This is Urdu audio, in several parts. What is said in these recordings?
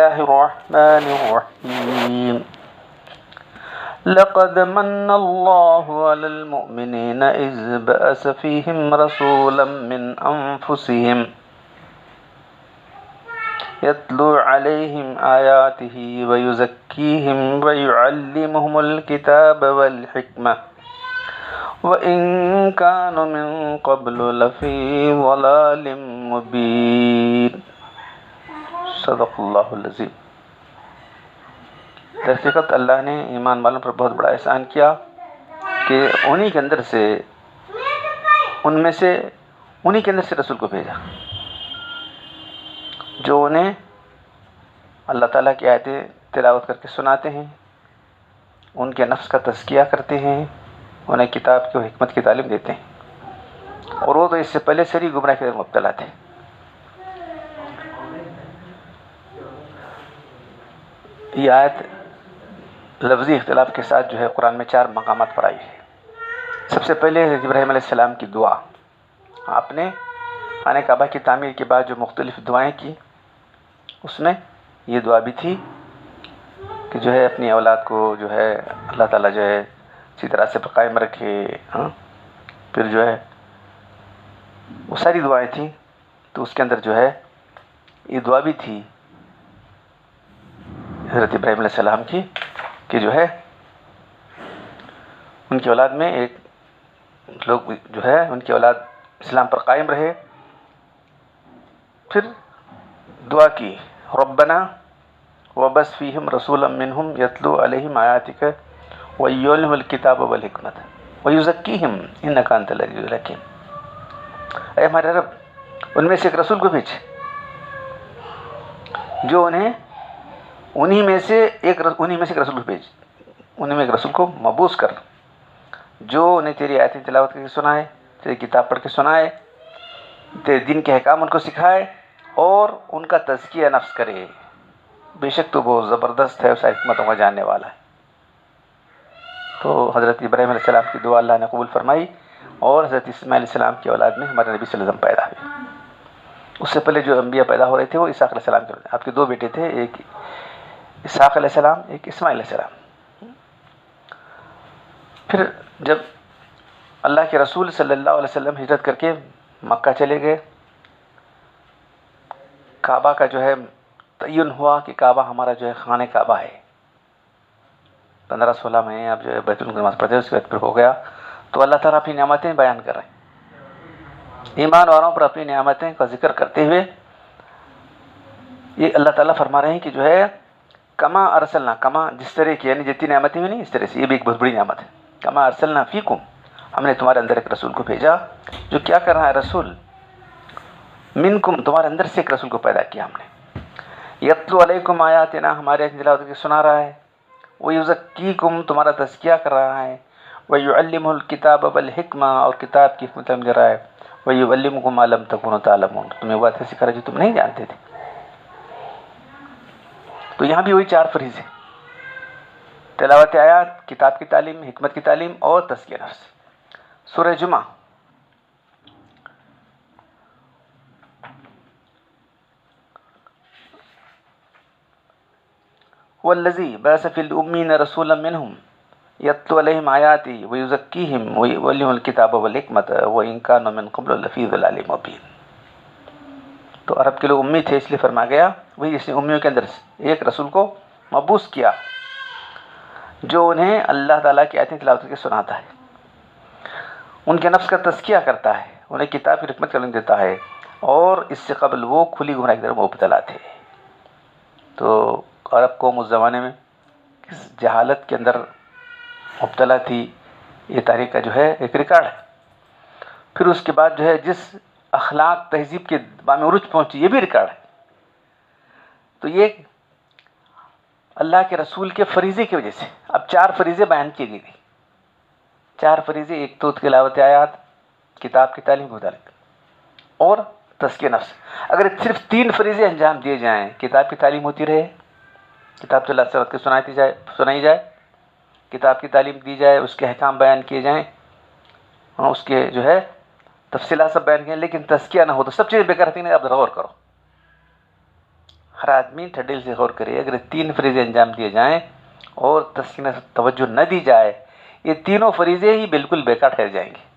الله الرحمن الرحيم لقد من الله على المؤمنين إذ بعث فيهم رسولا من أنفسهم يتلو عليهم آياته ويزكيهم ويعلمهم الكتاب والحكمة وإن كانوا من قبل لفي ضلال مبين صدق اللہ العظیم۔ درحقیقت اللہ نے ایمان والوں پر بہت بڑا احسان کیا کہ انہی کے اندر سے رسول کو بھیجا جو انہیں اللہ تعالیٰ کی آیتیں تلاوت کر کے سناتے ہیں، ان کے نفس کا تزکیہ کرتے ہیں، انہیں کتاب کی و حکمت کی تعلیم دیتے ہیں، اور وہ تو اس سے پہلے سری گمراہ کے مبتلا تھے۔ یہ آیت لفظی اختلاف کے ساتھ جو ہے قرآن میں 4 مقامات پر آئی ہے۔ سب سے پہلے حضرت ابراہیم علیہ السلام کی دعا، آپ نے خانہ کعبہ کی تعمیر کے بعد جو مختلف دعائیں کی، اس میں یہ دعا بھی تھی کہ جو ہے اپنی اولاد کو جو ہے اللہ تعالیٰ جو ہے اسی طرح سے قائم رکھے۔ پھر جو ہے وہ ساری دعائیں تھیں، تو اس کے اندر جو ہے یہ دعا بھی تھی حضرت ابراہیم علیہ السلام کی کہ جو ہے ان کی اولاد میں ایک لوگ جو ہے ان کی اولاد اسلام پر قائم رہے۔ پھر دعا کی ربنا وبث فیہم رسولا منہم یتلو علیہم آیاتک ویعلمہم الکتاب والحکمت ویزکیہم انک انت العزیز الحکیم۔ اے ہمارے رب، ان میں سے ایک رسول کو بھیج جو انہی میں سے ایک رسول کو بھیج، انہی میں ایک رسول کو مبعوث کر جو انہیں تیری آیتیں تلاوت کر کے سنائے، تیری کتاب پڑھ کے سنائے، تیرے دین کے احکام ان کو سکھائے اور ان کا تزکیہ نفس کرے۔ بے شک تو بہت زبردست ہے، اس حکمتوں کا جاننے والا ہے۔ تو حضرت ابراہیم علیہ السلام کی دعا اللہ نے قبول فرمائی، اور حضرت اسماعیل علیہ السلام کی اولاد میں ہمارے نبی صلی اللہ علیہ وسلم پیدا ہوئے۔ اس سے پہلے جو انبیاء پیدا ہو رہے تھے وہ اسحاق علیہ السلام کے، آپ کے 2 بیٹے تھے، ایک اسحاق علیہ السلام، ایک اسماعیل علیہ السلام۔ پھر جب اللہ کے رسول صلی اللہ علیہ وسلم ہجرت کر کے مکہ چلے گئے، کعبہ کا جو ہے تعین ہوا کہ کعبہ ہمارا جو ہے خانہ کعبہ ہے۔ 15-16 مہینے اب جو ہے بیت اللہ کی نماز پڑھتے ہیں، اس کے بعد پھر ہو گیا۔ تو اللہ تعالیٰ اپنی نعمتیں بیان کر رہے ہیں، ایمان والوں پر اپنی نعمتیں کا ذکر کرتے ہوئے یہ اللہ تعالیٰ فرما رہے ہیں کہ جو ہے کما ارسلنا، کما جس طرح کی، یعنی جتنی نعمتیں ہوئی نہیں اس طرح سے یہ بھی ایک بہت بڑی نعمت ہے۔ کما ارسلنا فیکم، ہم نے تمہارے اندر ایک رسول کو بھیجا جو کیا کر رہا ہے، رسول منکم، تمہارے اندر سے ایک رسول کو پیدا کیا ہم نے، یتلو علیکم آیاتنا، ہمارے تلاوت کے سنا رہا ہے، ویزکیکم، تمہارا تزکیہ کر رہا ہے، ویعلمہ الکتاب والحکمہ، اور کتاب کی حکمت دے رہا ہے، ویعلمکم ما لم تکونوا تعلمون، تمہیں وہ باتیں سکھا رہا ہے جو تم نہیں جانتے تھے۔ تو یہاں بھی وہی 4 فریضے، تلاوت آیات، کتاب کی تعلیم، حکمت کی تعلیم اور تزکیہ نفس۔ سورہ جمعہ والذی بعث فی الامین رسولا منہم یتلو علیہم آیاتی ویزکیہم ویعلمہم الکتاب والحکمۃ وان کانوا من قبل لفی ضلال مبین۔ تو عرب کے لوگ امی تھے، اس لیے فرما گیا وہی جس نے امیوں کے اندر ایک رسول کو مبعوث کیا جو انہیں اللہ تعالیٰ کی آیتیں تلاوت کر کے سناتا ہے، ان کے نفس کا تزکیہ کرتا ہے، انہیں کتاب کی حکمت کا علم دیتا ہے، اور اس سے قبل وہ کھلی گمراہی کی طرف مبتلا تھے۔ تو عرب قوم اس زمانے میں کس جہالت کے اندر مبتلا تھی، یہ تاریخ کا جو ہے ایک ریکارڈ ہے۔ پھر اس کے بعد جو ہے جس اخلاق تہذیب کے بام عروج پہنچی، یہ بھی ریکارڈ ہے۔ تو یہ اللہ کے رسول کے فریضے کی وجہ سے اب 4 فریضے بیان کی گئی تھی۔ 4 فریضے، ایک تو تلاوت آیات، کتاب کی تعلیم متعلق اور تزکیہ نفس۔ اگر صرف 3 فریضے انجام دیے جائیں، کتاب کی تعلیم ہوتی رہے، کتاب تلاوت کے سنائی جائے، کتاب کی تعلیم دی جائے، اس کے احکام بیان کیے جائیں، اس کے جو ہے تفصیلات سب بیان کیے، لیکن تزکیہ نہ ہو تو سب چیزیں بیکار تھی۔ نہیں، اب غور کرو، ہر آدمی ٹھڈیل سے غور کرے، اگر 3 فریضے انجام دیے جائیں اور تسکین سے توجہ نہ دی جائے، یہ تینوں فریضے ہی بالکل بیکار ٹھہر جائیں گے۔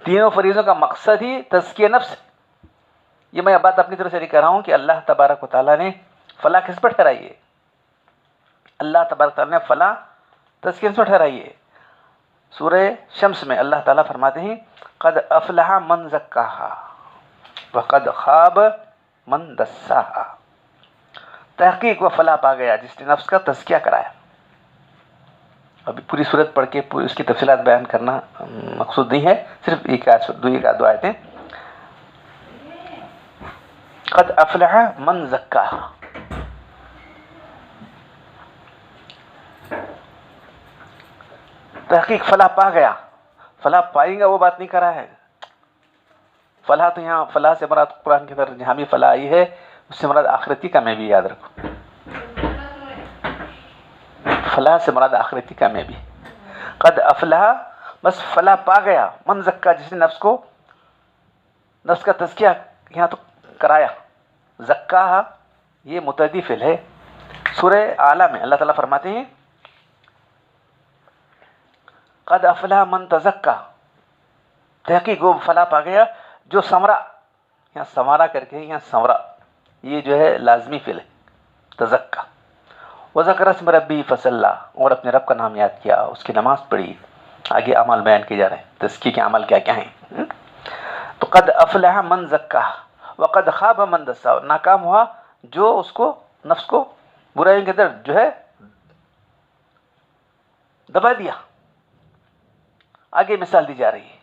تینوں فریضوں کا مقصد ہی تزکیہ نفس ہے۔ یہ میں بات اپنی طرف سے نہیں کہہ رہا ہوں کہ اللہ تبارک و تعالیٰ نے فلاح کس پر ٹھہرائی ہے۔ اللہ تبارک و تعالیٰ نے فلاح تزکیہ نفس پر ٹھہرائی ہے۔ سورہ شمس میں اللہ تعالیٰ فرماتے ہیں قد افلح من زکاہا وقد خاب من دساہا، تحقیق وہ فلاح پا گیا جس نے نفس کا تزکیہ کرایا۔ ابھی پوری صورت پڑھ کے اس کی تفصیلات بیان کرنا مقصود نہیں ہے، صرف دو آیتیں۔ قد افلح من زکاہا، تحقیق فلاح پا گیا۔ فلاح پائیں گا وہ بات نہیں کر رہا ہے۔ فلاح تو یہاں فلاح سے مراد قرآن کے اندر جہاں بھی فلاح آئی ہے اس سے مراد آخرتی کامیابی، یاد رکھو، فلاح سے مراد آخرتی کامیابی۔ قد افلح، بس فلاح پا گیا، من زکا، جس نے نفس کا تزکیہ یہاں تو کرایا۔ زکاہا یہ متعدی فعل ہے۔ سورہ اعلیٰ میں اللہ تعالیٰ فرماتے ہیں قد افلح من تزکا، تحقیق وہ فلاح پا گیا جو سمرا، یہاں سمارا کر کے یہاں سمرا، یہ جو ہے لازمی فعل ہے تزکا۔ وذکر اسم ربی فصلی، اور اپنے رب کا نام یاد کیا، اس کی نماز پڑھی۔ آگے اعمال بیان کیے جا رہے ہیں، تزکیے کے عمل کیا کیا ہیں۔ تو قد افلح من زکا وقد خاب من دسا، ناکام ہوا جو اس کو نفس کو برائیوں کے اندر جو ہے دبا دیا۔ آگے مثال دی جا رہی ہے،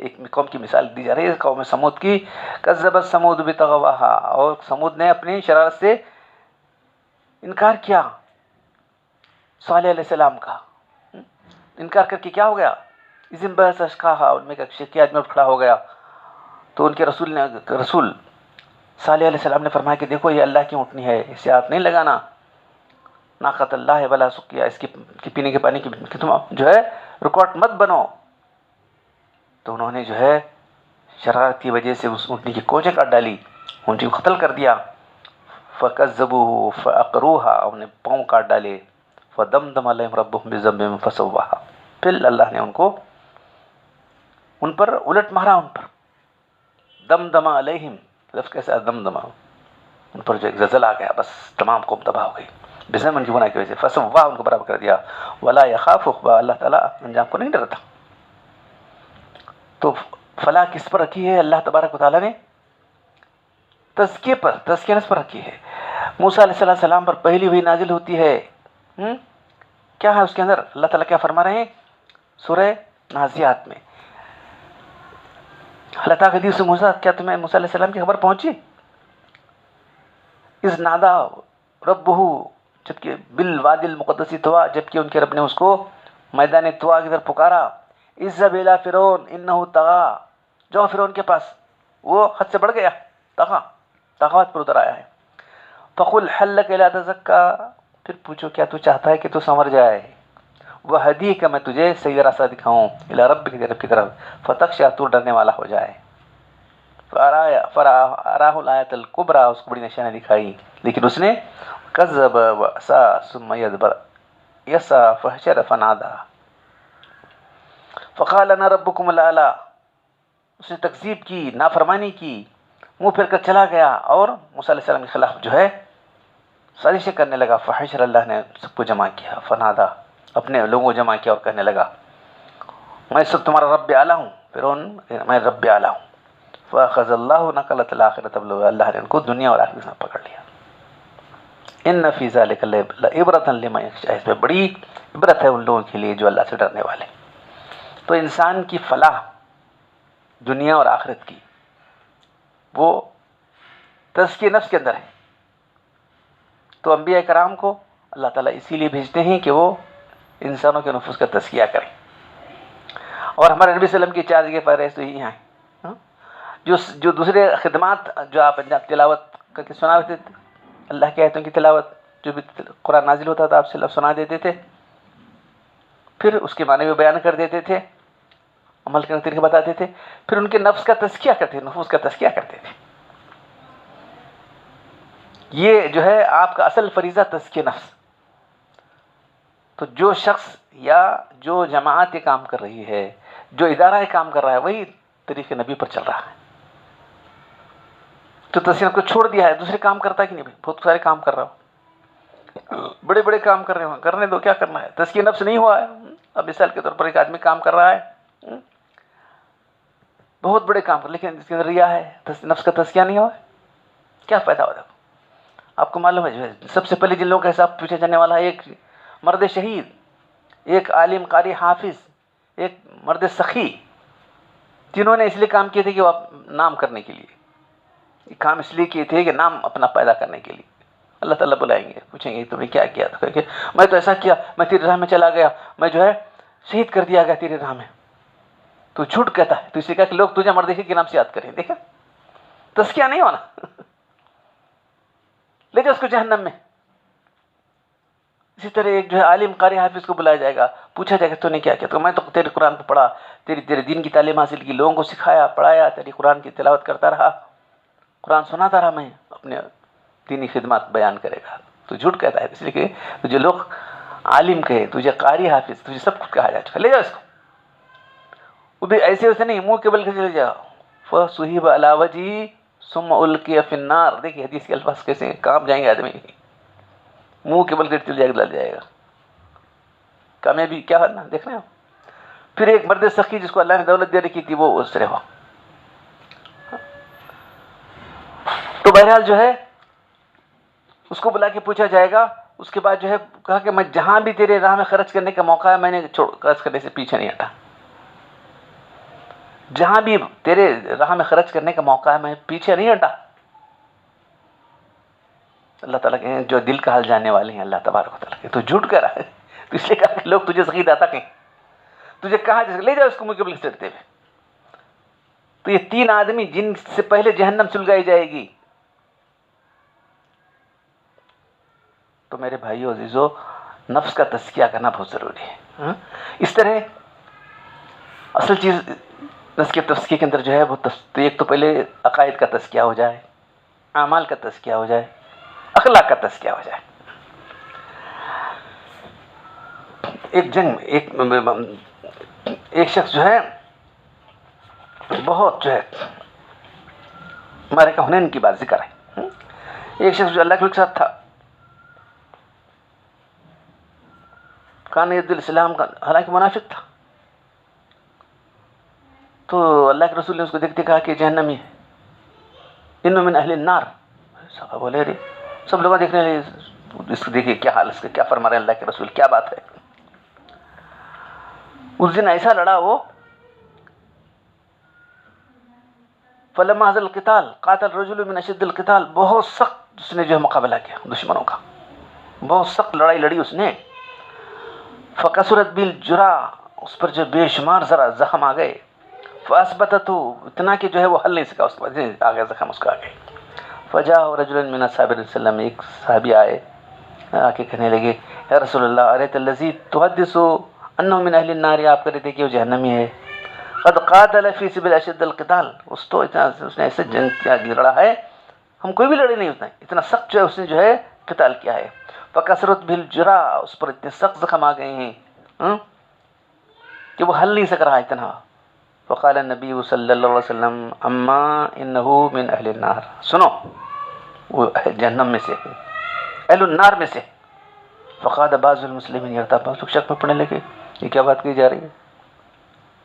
ایک قوم کی مثال دی جا رہی ہے، قوم سمود کی۔ کذبت سمود بطغواہا، اور سمود نے اپنی شرارت سے انکار کیا صالح علیہ السلام کا۔ انکار کر کے کیا ہو گیا؟ اذن بحث اشقاہا، ان میں ایک شقی آدمی کھڑا ہو گیا، تو ان کے رسول صالح علیہ السلام نے فرمایا کہ دیکھو یہ اللہ کی اونٹنی ہے، اسے آپ نہیں لگانا، ناقۃ اللہ ولا سقیا، اس کی پینے کے پانی کی تم جو ہے ریکارڈ مت بنو۔ تو انہوں نے جو ہے شرارت کی وجہ سے اس اونٹنی کی کوچیں کاٹ ڈالی، اونٹنی کو قتل کر دیا۔ فکذبوہ فعقروہا، انہوں نے پاؤں کاٹ ڈالے۔ فدمدم علیہم ربہم بذنبہم فسواہا، پھر اللہ نے ان پر الٹ مارا، ان پر دمدم علیہم، لفظ کیسا دمدمہ، ان پر جو ایک زلزلہ آ گیا، بس تمام قوم تباہ ہو گئی بذنب، ان کی گناہ کی وجہ سے۔ فسواہا، ان کو برابر کر دیا۔ ولا یخاف عقبیٰ، اللہ تعالیٰ انجام کو نہیں ڈرتا۔ تو فلاح کس پر رکھی ہے اللہ تبارک و تعالیٰ نے؟ تزکیے پر، تزکیہ نفس پر رکھی ہے۔ موسیٰ علیہ السلام پر پہلی وحی نازل ہوتی ہے، کیا ہے اس کے اندر؟ اللہ تعالیٰ کیا فرما رہے ہیں سورہ نازعات میں؟ اللہ تعالیٰ حدیث سے موسیٰ، کیا تمہیں موسیٰ علیہ السلام کی خبر پہنچی؟ اذ نادا ربہ، جبکہ بالوادی المقدس طوا، جبکہ ان کے رب نے اس کو میدان طوا کی طرف پکارا۔ اذهب الى فرعون انه طغى، جاؤ فرعون کے پاس، وہ حد سے بڑھ گیا، طغوت پر اتر آیا ہے۔ فقل هل لك الى تزكى، پھر پوچھو کیا تو چاہتا ہے کہ تو سنور جائے؟ وہدیک، میں تجھے صحیح راستہ دکھاؤں، الى ربک، تیرے رب کی طرف، فتخشى، تو ڈرنے والا ہو جائے۔ فراہ الآیت الکبریٰ، اس کو بڑی نشانی دکھائی، لیکن اس نے کذب وعصا ثم یدبر یسعی فحشر فنادی فقال انا ربکم الاعلی، اس نے تکذیب کی، نافرمانی کی، منہ پھیر کر چلا گیا، اور موسیٰ علیہ السلام کے خلاف جو ہے سازشیں کرنے لگا۔ فحشر، اللہ نے سب کو جمع کیا، فنادا، اپنے لوگوں کو جمع کیا اور کہنے لگا میں سب تمہارا رب اعلیٰ ہوں، فرعون میں رب اعلیٰ ہوں۔ فاخذ اللہ نکلۃ الآخرۃ، اللہ نے ان کو دنیا اور آخرت میں پکڑ لیا۔ ان فی ذلک لعبرۃ لمن یخشی، اس میں بڑی عبرت ہے ان لوگوں کے لیے جو اللہ سے ڈرنے والے۔ تو انسان کی فلاح دنیا اور آخرت کی وہ تزکیہ نفس کے اندر ہے۔ تو انبیاء کرام کو اللہ تعالیٰ اسی لیے بھیجتے ہیں کہ وہ انسانوں کے نفوس کا تزکیہ کریں۔ اور ہمارے نبی صلی اللہ علیہ وسلم کی 4 جگہ پر ایسے ہی ہیں جو دوسرے خدمات جو آپ تلاوت کر کے سنا دیتے تھے، اللہ کے آیتوں کی تلاوت، جو بھی قرآن نازل ہوتا تھا آپ سے لفظ سنا دیتے تھے، پھر اس کے معنی بھی بیان کر دیتے تھے، عمل کرنے کے طریقے بتاتے تھے، پھر ان کے نفس کا تزکیہ کرتے تھے، نفوس کا تزکیہ کرتے تھے۔ یہ جو ہے آپ کا اصل فریضہ تزکیہ نفس. تو جو شخص یا جو جماعت یہ کام کر رہی ہے، جو ادارہ یہ کام کر رہا ہے، وہی طریقے نبی پر چل رہا ہے. تو تزکیہ نفس کو چھوڑ دیا ہے، دوسرے کام کرتا ہے کہ نہیں بھائی؟ بہت سارے کام کر رہا ہو، بڑے بڑے کام کر رہے ہو، کرنے دو، کیا کرنا ہے؟ تزکیہ نفس نہیں ہوا ہے. اب مثال کے طور پر ایک آدمی کام کر رہا ہے، بہت بڑے کام کر، لیکن اس کے اندر ریا ہے، نفس کا تزکیہ نہیں ہوا ہے، کیا فائدہ ہوا؟ آپ کو معلوم ہے جو ہے سب سے پہلے جن لوگوں کا حساب پوچھا جانے والا ہے، ایک مرد شہید، ایک عالم قاری حافظ، ایک مرد سخی. تینوں نے اس لیے کام کیے تھے کہ وہ نام کرنے کے لیے، یہ کام اس لیے کیے تھے کہ نام اپنا پیدا کرنے کے لیے. اللہ تعالیٰ بلائیں گے، پوچھیں گے تم نے کیا کیا تھا؟ کہ میں تو ایسا کیا، میں تیری راہ میں چلا گیا، میں جو ہے شہید کر دیا گیا تیری راہ میں. تو جھوٹ کہتا ہے، تو اس لیے کہا کہ لوگ تجھے مرد شہید کے نام سے یاد کریں. دیکھا تزکیہ نہیں ہونا، لے جاؤ اس کو جہنم میں. اسی طرح ایک جو ہے عالم قاری حافظ کو بلایا جائے گا، پوچھا جائے گا تو نے کیا کیا؟ تو میں تو تیرے قرآن کو پڑھا، تیرے دین کی تعلیم حاصل کی، لوگوں کو سکھایا، پڑھایا، تیری قرآن کی تلاوت کرتا رہا، قرآن سناتا رہا، میں اپنے دینی خدمات بیان کرے گا. تو جھوٹ کہتا ہے، اس لیے کہ تجھے لوگ عالم کہے، تجھے قاری حافظ، تجھے سب کچھ کہا جا چکا. لے جاؤ اس کو. وہ بھی ایسے ویسے نہیں، منہ کے بل کے چلے جاؤ. فَصُحِبَ عَلَىٰ وَجْهِهِ ثُمَّ أُلْقِيَ فِي النَّارِ. دیکھیے حدیث کے الفاظ کیسے ہیں، کام جائیں گے آدمی، منہ کے بل کے چل جائے گا، ڈل جائے گا. کامیابی کیا کرنا دیکھ رہے ہو. پھر ایک مرد سخی جس کو اللہ نے دولت دے رکھی تھی، وہ اس طرح ہوا. تو بہرحال جو ہے اس کو بلا کے پوچھا جائے گا. اس کے بعد جو ہے کہا کہ میں جہاں بھی تیرے راہ میں خرچ کرنے کا موقع ہے، میں نے خرچ کرنے سے پیچھے نہیں ہٹا. جہاں بھی تیرے راہ میں خرچ کرنے کا موقع ہے، میں پیچھے نہیں ہٹا. اللہ تعالیٰ کے جو دل کا حال جاننے والے ہیں اللہ تبارک و تعالیٰ کے. تو جھوٹ کر رہا ہے، تو اس لیے کہا کہ لوگ تجھے سخی داتا کہیں، تجھے کہاں جیسے لے جاؤ اس کو منہ کے بل چڑھتے ہوئے. تو یہ تین آدمی جن سے پہلے جہنم سلگائی جائے گی. تو میرے بھائیو عزیزو، نفس کا تزکیہ کرنا بہت ضروری ہے. اس طرح اصل چیز نفس کے تزکیے کے اندر جو ہے وہ ایک تو پہلے عقائد کا تزکیہ ہو جائے، اعمال کا تزکیہ ہو جائے، اخلاق کا تزکیہ ہو جائے. ایک شخص جو ہے بہت جو ہے ہمارے کا حنین کی بات ذکر ہے. ایک شخص جو اللہ کے ساتھ تھا، کان ید الاسلام کا، حالانکہ منافق تھا. تو اللہ کے رسول نے اس کو دیکھتے کہا کہ جہنمی ہے، انه من اہل النار. صحابہ بولے ارے، سب لوگ دیکھنے لگے اس کو، دیکھیے کیا حال، اس کا کیا فرما رہے ہیں اللہ کے رسول، کیا بات ہے. اس دن ایسا لڑا وہ، فلما حضر القتال قاتل رجل من اشد القتال. بہت سخت اس نے جو ہے مقابلہ کیا دشمنوں کا، بہت سخت لڑائی لڑی اس نے. فکثرت بالجراح، اس پر جو بے شمار ذرا زخم آ گئے. فاثبتته، اتنا کہ جو ہے وہ حل نہیں سکا، اس کے بعد آ گئے زخم اس کا آ گئے. فجاء رجل من اصحاب وسلم، ایک صحابی آئے آ کے کہنے لگے یا رسول اللہ اريت الذي تحدث انه من اهل النار، آپ کہہ رہے تھے کہ وہ جہنمی ہے. قد قاتل في سبيل اشد القتال، اس تو اتنا اس نے ایسے جنگ کیا لڑا ہے، ہم کوئی بھی لڑے نہیں، اتنا سخت جو ہے اس نے جو ہے قتال کیا ہے. فکثرت بالجراح، اس پر اتنے سخت زخم آ گئے ہیں کہ وہ حل نہیں سک رہا اتنا. فقال النبی صلی اللہ علیہ وسلم اما انه من اہل النار، سنو وہ جہنم میں سے، اہل النار میں سے. فقال بعض المسلمین یرتاب، بعض لوگ شک میں پڑنے لگے یہ کیا بات کی جا رہی ہے.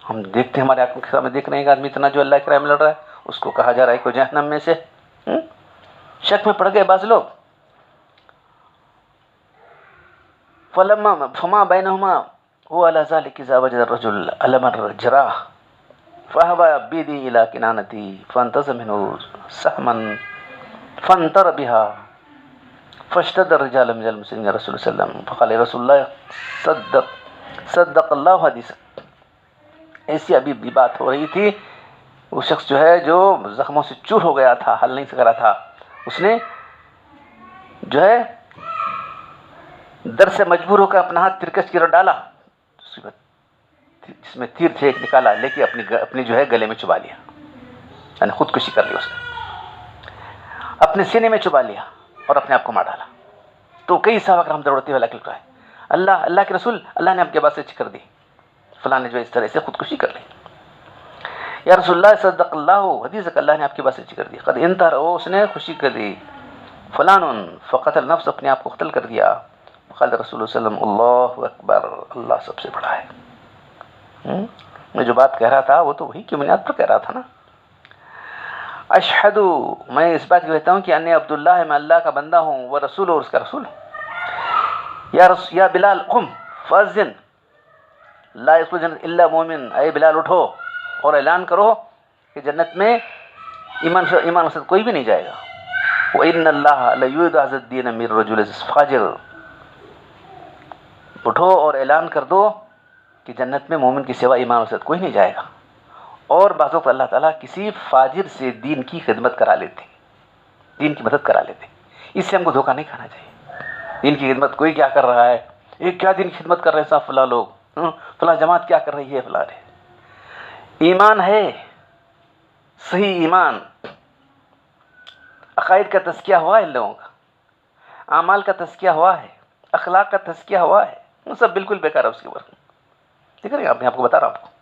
ہم دیکھتے ہیں ہمارے آنکھوں کے سامنے دیکھ رہے ہیں کہ آدمی اتنا جو اللہ کے راہ میں لڑ رہا ہے، اس کو کہا جا رہا ہے کہ جہنم میں سے. شک میں پڑ گئے بعض لوگ. فما بینہما هو على ذلك اذا وجد الرجل الم الجراح فهوى بيدي الى كنانتي فانتزع منه سهما فانطر بها فاشتد الرجال من المسلمين رسول الله صلى الله عليه وسلم فقال رسول الله صدق الله حديثا. ایسی ابھی بھی بات ہو رہی تھی، وہ شخص جو ہے جو زخموں سے چور ہو گیا تھا، حل نہیں سک رہا تھا، اس نے جو ہے در سے مجبور ہو کر اپنا ہاتھ ترکش کی طرف ڈالا، جس میں تیر تھے ایک نکالا، لے کے اپنی جو ہے گلے میں چبا لیا، یعنی خودکشی کر لی اس نے، اپنے سینے میں چبا لیا. اور اپنے آپ کو مار ڈالا. تو کئی صحابہ کرام دوڑتے ہوئے اللہ کے ہے، اللہ کے رسول، اللہ نے آپ کے بات سے کر دی، فلاں نے جو اس طرح سے خودکشی کر لی. یا رسول اللہ صدق اللہ، حدیث کہ اللہ نے آپ کی بات سے کر دی. قد انتہر، اس نے خوشی کر دی. فلان فقتل نفس، اپنے آپ کو قتل کر دیا. قال رسول اللہ صلی اللہ علیہ وسلم اللہ اکبر، اللہ سب سے بڑا ہے. میں جو بات کہہ رہا تھا وہ تو وہی کی بنیاد پر کہہ رہا تھا نا. اشہد، میں اس بات کہتا ہوں کہ انی عبداللہ، میں اللہ کا بندہ ہوں، وہ رسول اور اس کا رسول. یا بلال قم فاذن لا يدخل جنت الا مومن، اے بلال اٹھو اور اعلان کرو کہ جنت میں ایمان سے کوئی بھی نہیں جائے گا. وَإِنَّ اللَّهَ لَيُعِيدُ هَذَا الدِّينَ مِنْ رَجُلٍ فَاجِرٍ، اٹھو اور اعلان کر دو کہ جنت میں مومن کے سوا ایمان سے کوئی نہیں جائے گا. اور بعض وقت اللہ تعالیٰ کسی فاجر سے دین کی خدمت کرا لیتے، دین کی مدد کرا لیتے. اس سے ہم کو دھوکہ نہیں کھانا چاہیے. دین کی خدمت کوئی کیا کر رہا ہے، یہ کیا دین کی خدمت کر رہے ہیں صاحب فلاں لوگ، فلاں جماعت کیا کر رہی ہے فلاں. ایمان ہے، صحیح ایمان، عقائد کا تزکیہ ہوا ہے ان لوگوں کا، اعمال کا تزکیہ ہوا ہے، اخلاق کا تزکیہ ہوا ہے، وہ سب بالکل بیکار ہے اس کے اوپر. ٹھیک ہے، میں آپ کو بتا رہا ہوں. آپ کو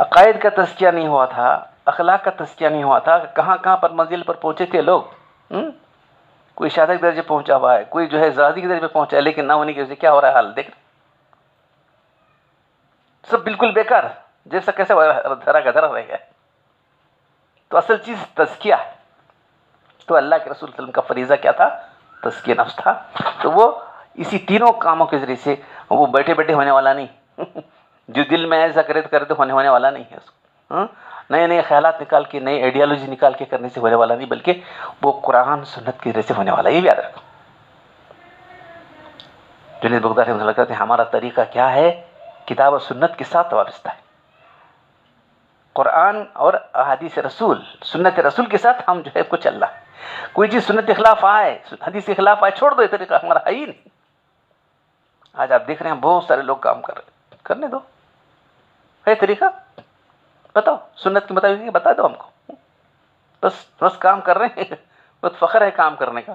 عقائد کا تزکیہ نہیں ہوا تھا، اخلاق کا تزکیہ نہیں ہوا تھا. کہاں کہاں پر منزل پر پہنچے تھے لوگ. کوئی شہادت کے درجے پہنچا ہوا ہے، کوئی جو ہے زہادی کے درجے پہ پہنچا ہے، لیکن نہ ہونے کی وجہ سے کیا ہو رہا ہے حال دیکھ. سب بالکل بیکار، جیسا کیسے دھرا کا دھرا رہ گیا. تو اصل چیز تزکیہ ہے. تو اللہ کے رسول صلی اللہ علیہ وسلم کا فریضہ کیا تھا؟ تزکیہ نفس تھا. تو وہ اسی تینوں کاموں کے ذریعے سے، وہ بیٹھے بیٹھے ہونے والا نہیں جو دل میں ایسا کرے تو کرے تو ہونے والا نہیں ہے اس کو. نئے نئے خیالات نکال کے، نئی آئیڈیالوجی نکال کے کرنے سے ہونے والا نہیں، بلکہ وہ قرآن سنت کی وجہ سے ہونے والا. یہ بھی یاد رکھو. جنید بغدادی رحمۃ اللہ کہتے ہیں ہمارا طریقہ کیا ہے، کتاب و سنت کے ساتھ وابستہ ہے. قرآن اور احادیث رسول، سنت رسول کے ساتھ ہم جو ہے کو چل رہا ہے. کوئی چیز سنت کے خلاف آئے، حدیث کے خلاف آئے، چھوڑ دو. یہ طریقہ ہمارا ہے ہی نہیں. آج آپ دیکھ رہے ہیں بہت سارے لوگ کام کر رہے ہیں، کرنے دو. ہے طریقہ، بتاؤ سنت کے مطابق بتا دو ہم کو. بس کام کر رہے ہیں، بہت فخر ہے کام کرنے کا.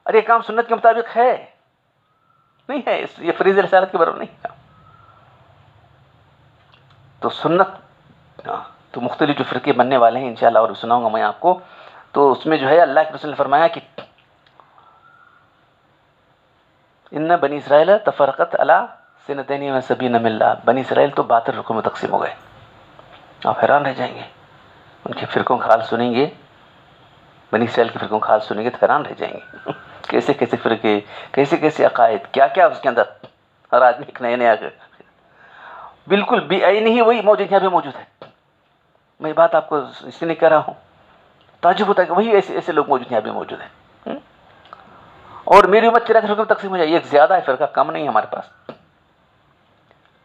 ارے یہ کام سنت کے مطابق ہے نہیں ہے، یہ فریض رسالت کے برابر نہیں ہے. تو سنت، تو مختلف جو فرقے بننے والے ہیں انشاءاللہ اور سناؤں گا میں آپ کو. تو اس میں جو ہے اللہ کے رسول نے فرمایا کہ ان بنی اسرائیل تفرقت علی سنتین و سبعین ملہ، بنی اسرائیل تو 72 فرقوں میں تقسیم ہو گئے. آپ حیران رہ جائیں گے، ان کے فرقوں کا حال سنیں گے، بنی اسرائیل کے فرقوں کا حال سنیں گے تو حیران رہ جائیں گے. کیسے کیسے فرقے، کیسے کیسے عقائد، کیا کیا اس کے اندر. ہر آدمی ایک نئے نیا بالکل بھی نہیں وہی موجود یہاں بھی موجود ہے. میں بات آپ کو اس لیے نہیں کہہ رہا ہوں، تعجب ہوتا ہے کہ وہی ایسے لوگ موجود یہاں بھی موجود ہیں. اور میری امت 73 فرقوں میں تقسیم ہو جائے. ایک زیادہ ہے فرقہ، کم نہیں ہے ہمارے پاس.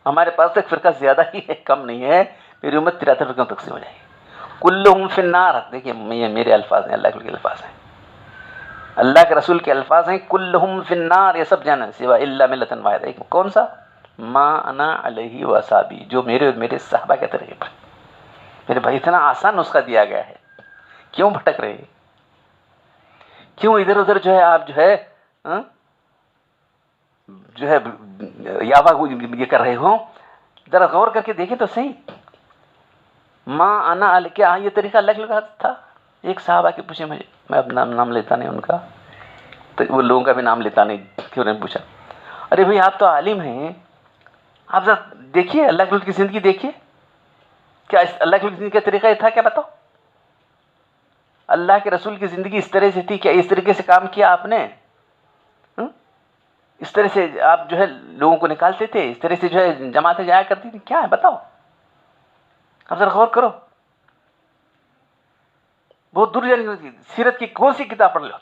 ہمارے پاس ایک فرقہ زیادہ ہی ہے، کم نہیں ہے. میری امت 73 فرقوں میں تقسیم ہو جائے گی. کلہم فی النار. دیکھیے یہ میرے الفاظ ہیں، اللہ کے الفاظ ہیں، اللہ کے رسول کے الفاظ ہیں. کلہم فی النار، یہ سب جانا سوا الا ملۃ واحدہ. کون سا؟ ما انا علیہ و اصحابی، جو میرے صحابہ کے طریقے پر. میرے بھائی اتنا آسان نسخہ دیا گیا ہے، کیوں بھٹک رہے ہیں؟ کیوں ادھر ادھر جو ہے آپ جو ہے یاوا یہ کر رہے ہو؟ ذرا غور کر کے دیکھیں تو صحیح. ما انا علیہ، کیا یہ طریقہ اللہ کے لگا تھا؟ ایک صحابہ کے پوچھے مجھے، میں اپنا نام لیتا نہیں ان کا، تو وہ لوگوں کا بھی نام لیتا نہیں، کیوں نہیں پوچھا. ارے بھائی آپ تو عالم ہیں، آپ ذرا دیکھیے اللہ کے رسول کی زندگی دیکھیے. کیا اللہ کے رسول کی زندگی کا طریقہ یہ تھا؟ کیا بتاؤ. اللہ کے رسول کی زندگی اس طرح سے تھی؟ کیا اس طریقے سے کام کیا آپ نے؟ اس طرح سے آپ جو ہے لوگوں کو نکالتے تھے؟ اس طرح سے جو ہے جماعتیں جایا کرتی تھی؟ کیا ہے بتاؤ. اب ذرا غور کرو. بہت دور جانے کی. سیرت کی کون سی کتاب پڑھ لو،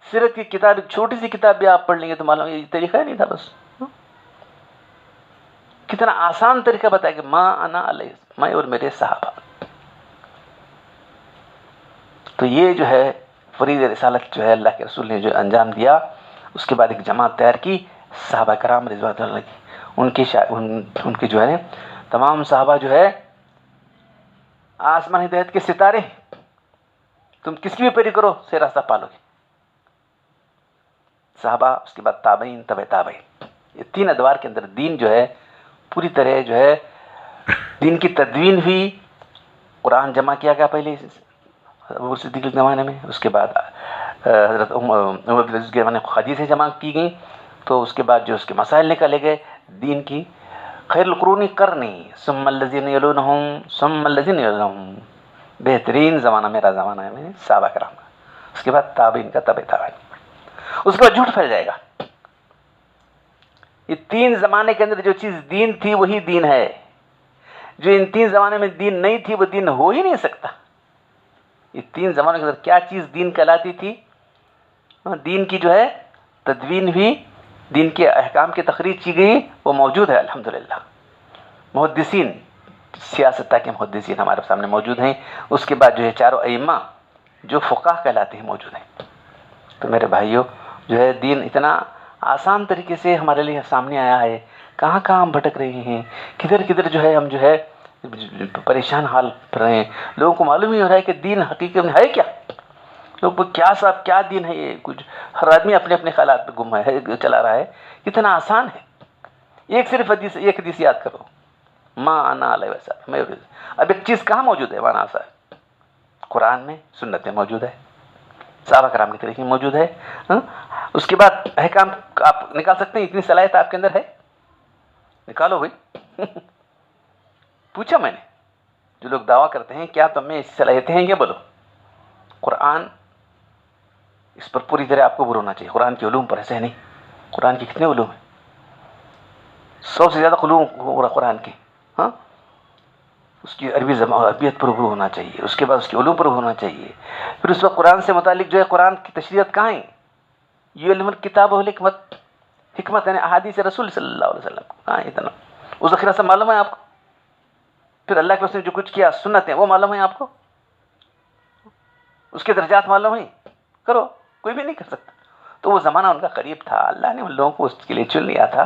سیرت کی کتاب، ایک چھوٹی سی کتاب بھی آپ پڑھ لیں گے تو معلوم یہ طریقہ نہیں تھا. بس کتنا آسان طریقہ بتایا کہ ما انا علیہ، میں اور میرے صحابہ. تو یہ جو ہے فریض رسالت جو ہے اللہ کے رسول نے جو انجام دیا. اس کے بعد ایک جماعت تیار کی، صحابہ کرام رضوان اللہ کی. ان کے جو ہے تمام صحابہ جو ہے آسمان ہدایت کے ستارے. تم کس کی بھی پیروی کرو صحیح راستہ پالو گے. صحابہ، اس کے بعد تابعین، تبع تابعین، یہ تین ادوار کے اندر دین جو ہے پوری طرح جو ہے دین کی تدوین ہوئی. قرآن جمع کیا گیا پہلے ابو صدیق کے زمانے میں، اس کے بعد حضرت عمر عبدالعزیز کے زمانے میں حدیثیں جمع کی گئیں، تو اس کے بعد جو اس کے مسائل نکالے گئے دین کی. خیر القرون قرنی ثم الذین یلونہم ثم الذین یلونہم، بہترین زمانہ میرا زمانہ ہے، میں صحابہ کرام کا. اس کے بعد تابعین کا، تبع تابعین. اس کے بعد جھوٹ پھیل جائے گا. یہ تین زمانے کے اندر جو چیز دین تھی وہی دین ہے. جو ان تین زمانے میں دین نہیں تھی وہ دین ہو ہی نہیں سکتا. یہ تین زمانے کے اندر کیا چیز دین کہلاتی تھی؟ دین کی جو ہے تدوین ہوئی، دین کے احکام کی تخریج کی گئی، وہ موجود ہے الحمدللہ. محدثین، سیاستہ کے محدثین ہمارے سامنے موجود ہیں. اس کے بعد جو ہے چاروں ائمہ جو فقہ کہلاتے ہیں موجود ہیں. تو میرے بھائیوں، جو ہے دین اتنا آسان طریقے سے ہمارے لیے سامنے آیا ہے. کہاں کہاں ہم بھٹک رہے ہیں، کدھر کدھر جو ہے ہم جو ہے پریشان حال پر رہے ہیں. لوگوں کو معلوم ہی ہو رہا ہے کہ دین حقیقت میں ہے کیا. لوگ کیا صاحب کیا دین ہے یہ؟ کچھ ہر آدمی اپنے اپنے خیالات پہ گم ہے، چلا رہا ہے. کتنا آسان ہے. ایک صرف حدیث، ایک حدیث یاد کرو، ماں انا علیہ وسلم. اب ایک چیز کہاں موجود ہے مانا صاحب؟ قرآن میں، سنت میں موجود ہے، صحابہ کرام کے طریقے میں موجود ہے. اس کے بعد احکام آپ نکال سکتے ہیں. اتنی صلاحیت آپ کے اندر ہے، نکالو بھائی. پوچھا میں نے، جو لوگ دعویٰ کرتے ہیں کیا تم میں ایسی صلاحیتیں ہیں، یہ بولو. قرآن اس پر پوری طرح آپ کو عبور ہونا چاہیے. قرآن کے علوم پر ایسے نہیں. قرآن کے کتنے علوم ہیں؟ 100 سے زیادہ علوم قرآن کے. ہاں، اس کی عربی زبان، عربیت پر عبور ہونا چاہیے. اس کے بعد اس کے علوم پر ہونا چاہیے. پھر اس وقت قرآن سے متعلق جو ہے قرآن کی تشریحات کہاں ہیں؟ یہ علم الکتاب والحکمت، حکمت یعنی احادیث رسول صلی اللہ علیہ وسلم کہاں ہے؟ اتنا اس ذخیرہ سے معلوم ہے آپ کو. پھر اللہ کے رسول نے جو کچھ کیا، سنت ہے، وہ معلوم ہے آپ کو. اس کے درجات معلوم ہیں. کرو، کوئی بھی نہیں کر سکتا. تو وہ زمانہ ان کا قریب تھا، اللہ نے ان لوگوں کو اس کے لیے چن لیا تھا.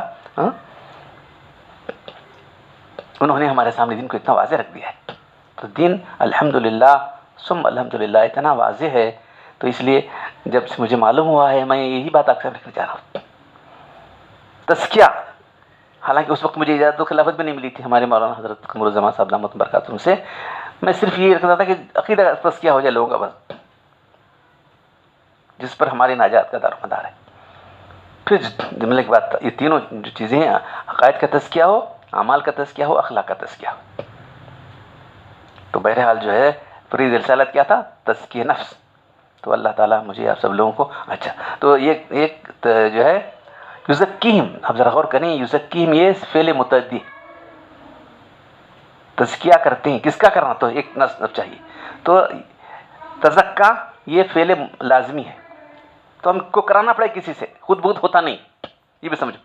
انہوں نے ہمارے سامنے دین کو اتنا واضح رکھ دیا ہے. تو دین الحمدللہ ثم الحمدللہ اتنا واضح ہے. تو اس لیے جب سے مجھے معلوم ہوا ہے، میں یہی بات آپ سے رکھنا چاہ رہا ہوں. تزکیہ، حالانکہ اس وقت مجھے اجازت و خلافت بھی نہیں ملی تھی ہمارے مولانا حضرت قمر الزمان صاحب دامت برکاتہم سے. میں صرف یہ رکھتا تھا کہ عقیدہ کا تزکیہ ہو جائے لوگوں کا بس، جس پر ہماری ناجات کا دار و مدار ہے. پھر جملے کی بات، یہ تینوں جو چیزیں ہیں، عقائد کا تزکیہ ہو، اعمال کا تزکیہ ہو، اخلاق کا تزکیہ ہو. تو بہرحال جو ہے فرید رسالت کیا تھا؟ تزکیہ نفس. تو اللہ تعالیٰ مجھے آپ سب لوگوں کو اچھا. تو یہ ایک جو ہے یزکیہم، اب ذرا غور کریں، یزکیہم یہ فعل متعدی. تزکیہ کرتے ہیں، کس کا کرنا؟ تو ایک نصب چاہیے. تو تزکا یہ فعل لازمی ہے، تو ہم کو کرانا پڑے کسی سے، خود بخود ہوتا نہیں. یہ بھی سمجھو،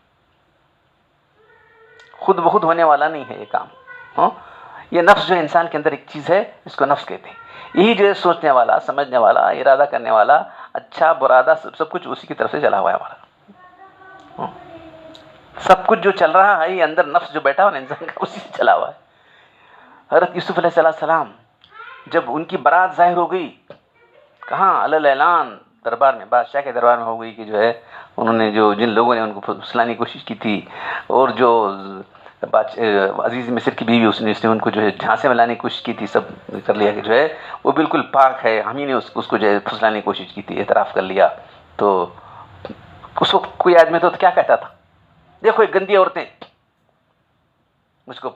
خود بخود ہونے والا نہیں ہے یہ کام. یہ نفس جو انسان کے اندر ایک چیز ہے، اس کو نفس کہتے ہیں. یہی جو ہے سوچنے والا، سمجھنے والا، ارادہ کرنے والا، اچھا برادہ سب کچھ اسی کی طرف سے چلا ہوا ہے ہمارا. سب کچھ جو چل رہا ہے یہ اندر نفس جو بیٹھا ہوا ہے انسان کا، اسی سے چلا ہوا ہے. حضرت یوسف علیہ السلام جب ان کی برات ظاہر ہو گئی، کہاں؟ علی اعلان دربار میں، بادشاہ کے دربار میں ہو گئی کہ جو ہے انہوں نے جن لوگوں نے ان کو پھسلانے کی کوشش کی تھی، اور جو عزیز مصر کی بیوی اس نے ان کو جو ہے جھانسے میں لانے کی کوشش کی تھی، سب کر لیا کہ جو ہے وہ بالکل پاک ہے، ہم ہی نے اس کو جو ہے پھسلانے کی کوشش کی تھی، اعتراف کر لیا. تو اس وقت کوئی آدمی تو کیا کہتا تھا؟ دیکھو یہ گندی عورتیں مجھ کو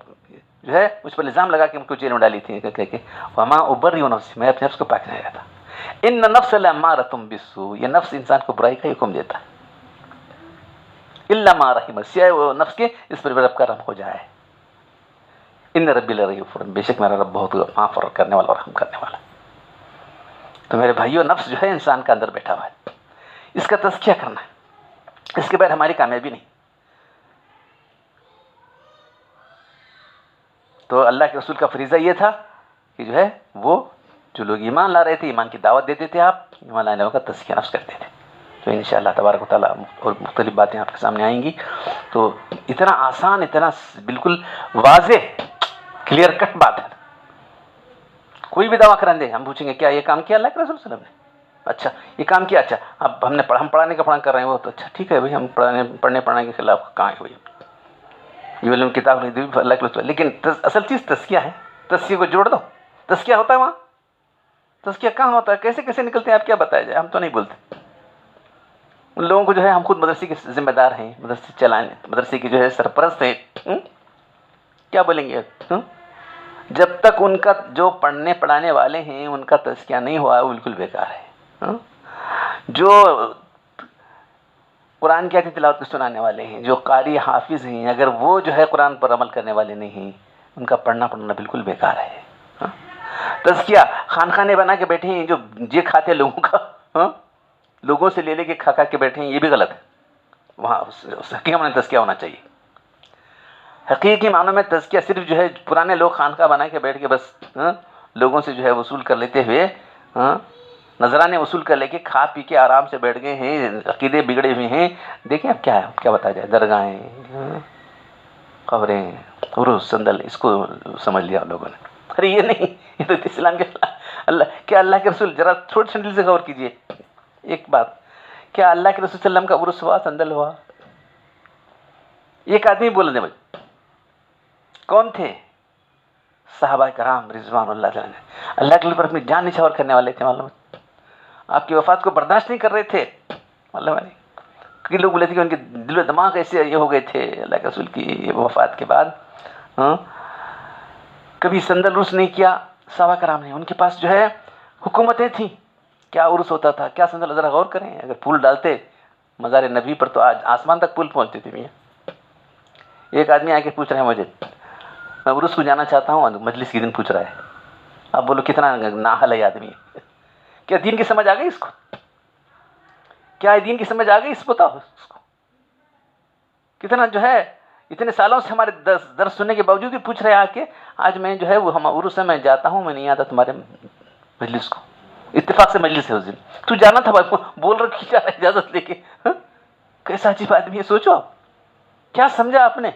جو ہے مجھ پر الزام لگا کے ان کو جیل میں ڈالی تھی، کہ وما ابرئ نفسی، میں اپنے نفس کو پاک نہیں رہتا. ان نفس لامارۃ بالسوء، یہ نفس انسان کو برائی کا حکم دیتا ہے. الا ما رحم، سوائے وہ نفس کے اس پر رب کا رحم ہو جائے. ان ربی لرؤوف، بے شک میرا رب بہت معاف کرنے والا اور رحم کرنے والا. تو میرے بھائیو، نفس جو ہے انسان کا اندر بیٹھا ہوا ہے، اس کا تزکیہ کرنا ہے. اس کے بعد ہماری کامیابی نہیں. تو اللہ کے رسول کا فریضہ یہ تھا کہ جو ہے وہ جو لوگ ایمان لا رہے تھے، ایمان کی دعوت دیتے تھے، آپ ایمان لانے والوں کا تزکیہ نفس کرتے تھے. تو انشاءاللہ تبارک و تعالیٰ اور مختلف باتیں آپ کے سامنے آئیں گی. تو اتنا آسان، اتنا بالکل واضح، کلیئر کٹ بات ہے. کوئی بھی دعویٰ کریں دے ہم پوچھیں گے کیا یہ کام کیا اللہ کے رسول صلی اللہ علیہ وسلم نے؟ اچھا یہ کام کیا، اچھا اب ہم پڑھانے کا کر رہے ہیں وہ تو اچھا ٹھیک ہے بھائی، ہم پڑھنے کے خلاف کہاں ہے بھائی، یہ علم کتاب نہیں دی اللہ کے رسول، لیکن اصل چیز تزکیہ ہے، تزکیے کو جوڑ دو، تزکیہ ہوتا ہے وہاں، تزکیہ کہاں ہوتا ہے، کیسے کیسے نکلتے ہیں آپ کیا بتایا جائے، ہم تو نہیں بولتے ان لوگوں کو جو ہے، ہم خود مدرسے کے ذمہ دار ہیں، مدرسے چلانے، مدرسے کے جو ہے سرپرست ہیں، کیا بولیں گے؟ جب تک ان کا جو پڑھنے پڑھانے والے ہیں ان کا تزکیہ نہیں ہوا وہ بالکل بیکار ہے۔ جو قرآن کی آیتیں تلاوت کے سنانے والے ہیں، جو قاری حافظ ہیں، اگر وہ جو ہے قرآن پر عمل کرنے والے نہیں ہیں ان کا پڑھنا بالکل بیکار ہے۔ تزکیہ خانخانے بنا کے بیٹھے ہیں جو جے کھاتے لوگوں کا، لوگوں سے لے کے کھا کے بیٹھے ہیں، یہ بھی غلط ہے۔ وہاں اس حقیقت میں تزکیہ ہونا چاہیے، حقیقی معنوں میں تزکیہ صرف جو ہے پرانے لوگ خانقاہ بنا کے بیٹھ کے بس لوگوں سے جو ہے وصول کر لیتے ہوئے، نذرانے وصول کر لے کے کھا پی کے آرام سے بیٹھ گئے ہیں، عقیدے بگڑے ہوئے ہیں۔ دیکھیں اب کیا ہے، کیا بتایا جائے، درگاہیں، قبریں، عروس، صندل، اس کو سمجھ لیا لوگوں نے۔ ارے یہ نہیں، یہ تو اسلام کے اللہ کے رسول، ذرا تھوڑی سی دل سے غور کیجئے ایک بات، کیا اللہ کے رسول صلی اللہ علیہ وسلم کا عرس ہوا، صندل ہوا؟ ایک آدمی بول دیں بھائی، کون تھے؟ صحابہ کرام رضوان اللہ تعالیٰ نے، اللہ کے لیے پر اپنی جان نچھاور کرنے والے تھے، معلوم ہے، آپ کی وفات کو برداشت نہیں کر رہے تھے، معلوم ہے، کئی لوگ بولے تھے کہ ان کے دل و دماغ ایسے یہ ہو گئے تھے اللہ کے رسول کی وفات کے بعد، کبھی صندل عرس نہیں کیا صحابہ کرام نے، ان کے پاس جو ہے حکومتیں تھیں، کیا عرس ہوتا تھا، کیا صندل، ذرا غور کریں، اگر پھول ڈالتے مزار نبی پر تو آج آسمان تک پھول پہنچتے تھے میاں۔ ایک آدمی آ کے پوچھ رہے ہیں مجھے، میں عرس کو جانا چاہتا ہوں، مجلس کے دن پوچھ رہا ہے، اب بولو کتنا نااہل ہے آدمی، کیا دین کی سمجھ آ گئی اس کو؟ کیا دین کی سمجھ آ گئی اس کو؟ بتاؤ اس کو، کتنا جو ہے اتنے سالوں سے ہمارے درس سننے کے باوجود بھی پوچھ رہے آ کے، آج میں جو ہے وہ ہم عرس ہے میں جاتا ہوں، میں نہیں آتا تمہارے مجلس کو، اتفاق سے مجلس ہے اس دن، تو جانا تھا بھائی، بول رہا کیا اجازت لے کے، کیسا عجیب آدمی ہے، سوچو کیا سمجھا آپ نے،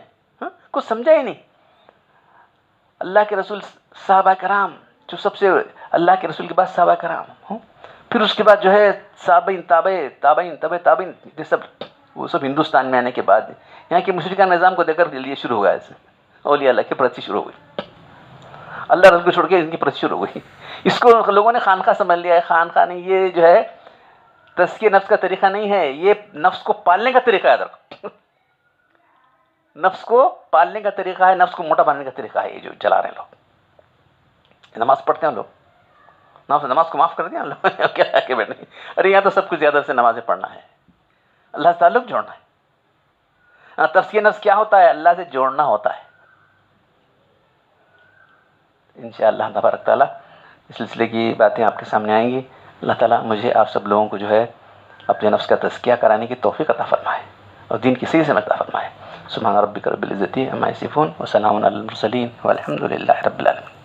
کچھ سمجھا ہی نہیں۔ اللہ کے رسول، صحابہ کرام، جو سب سے اللہ کے رسول کے بعد صحابہ کرام، پھر اس کے بعد جو ہے صحابین، تابعین، یہ سب، وہ سب ہندوستان میں آنے کے بعد یہاں کے مشرکانہ نظام کو دیکھ کر لیے شروع ہو گیا، ایسے اولیاء اللہ کی پرستی شروع ہو گئی، اللہ رسول کو چھوڑ کے ان کی پرستی شروع ہو گئی۔ اس کو لوگوں نے خانقاہ سمجھ لیا ہے، خانقاہ نہیں، یہ جو ہے تزکیہ نفس کا طریقہ نہیں ہے، یہ نفس کو پالنے کا طریقہ ہے، نفس کو پالنے کا طریقہ ہے، نفس کو موٹا بنانے کا طریقہ ہے، یہ جو چلا رہے ہیں لوگ، نماز پڑھتے ہیں لوگ، نماز کو معاف کر دیا لوگ، کیا کہ بیٹھے، ارے یہاں تو سب کچھ زیادہ سے نمازیں پڑھنا ہے، اللہ سے تعلق جوڑنا ہے۔ تزکیہ نفس کیا ہوتا ہے؟ اللہ سے جوڑنا ہوتا ہے۔ انشاءاللہ تبارک تعالیٰ اس سلسلے کی باتیں آپ کے سامنے آئیں گی۔ اللہ تعالیٰ مجھے آپ سب لوگوں کو جو ہے اپنے نفس کا تزکیہ کرانے کی توفیق عطا فرمائے اور دین کی صحیح سمجھ عطا فرمائے۔ سبحان ربک رب العزت عما یصفون وسلام علی المرسلین والحمد للہ رب العالمین۔